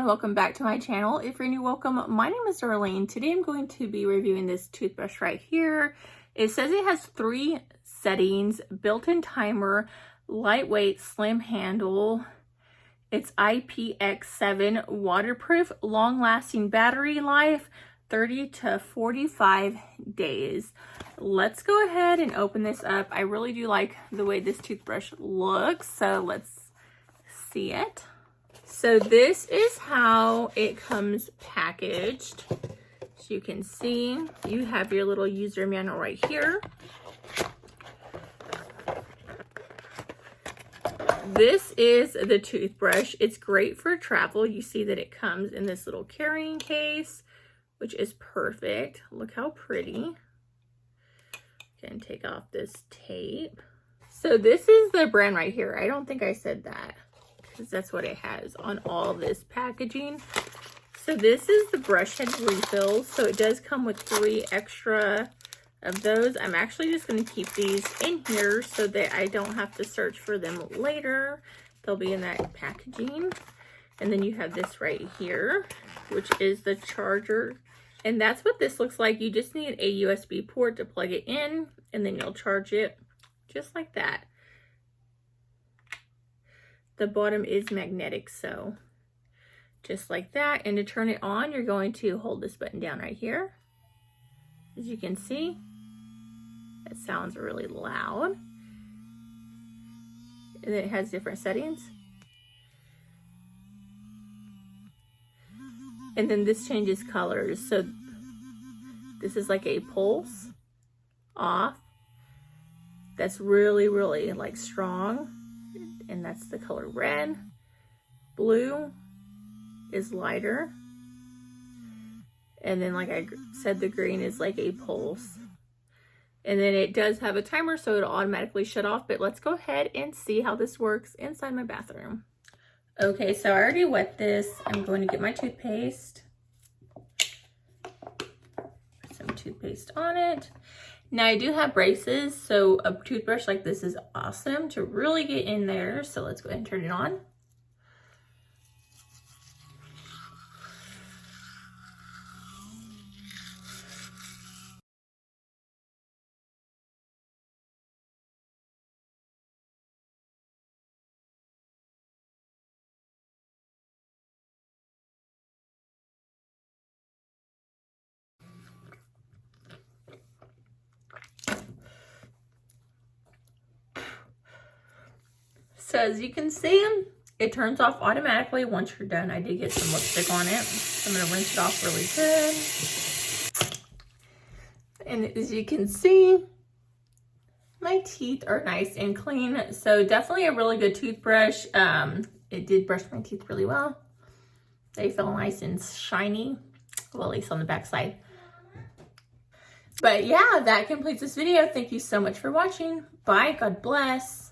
welcome back to my channel. If you're new, welcome. My name is Darlene. Today I'm going to be reviewing this toothbrush right here. It says it has 3 settings, built-in timer, lightweight, slim handle. It's IPX7, waterproof, long-lasting battery life, 30 to 45 days. Let's go ahead and open this up. I really do like the way this toothbrush looks, so let's see it. So this is how it comes packaged. As you can see, you have your little user manual right here. This is the toothbrush. It's great for travel. You see that it comes in this little carrying case, which is perfect. Look how pretty. Can take off this tape. So this is the brand right here. I don't think I said that, because that's what it has on all this packaging. So this is the brush head refills. So it does come with 3 extra of those. I'm actually just going to keep these in here so that I don't have to search for them later. They'll be in that packaging. And then you have this right here, which is the charger. And that's what this looks like. You just need a USB port to plug it in, and then you'll charge it just like that. The bottom is magnetic, so just like that. And to turn it on, you're going to hold this button down right here. As you can see, it sounds really loud. And then it has different settings. And then this changes colors. So this is like a pulse off. That's really, really like strong. And that's the color red. Blue is lighter. And then, like I said, the green is like a pulse. And then it does have a timer, so it'll automatically shut off. But let's go ahead and see how this works inside my bathroom. Okay, so I already wet this. I'm going to get my toothpaste. Put some toothpaste on it. Now I do have braces, so a toothbrush like this is awesome to really get in there. So let's go ahead and turn it on. So as you can see, it turns off automatically once you're done. I did get some lipstick on it. So I'm going to rinse it off really good. And as you can see, my teeth are nice and clean. So definitely a really good toothbrush. It did brush my teeth really well. They feel nice and shiny. Well, at least on the back side. But yeah, that completes this video. Thank you so much for watching. Bye. God bless.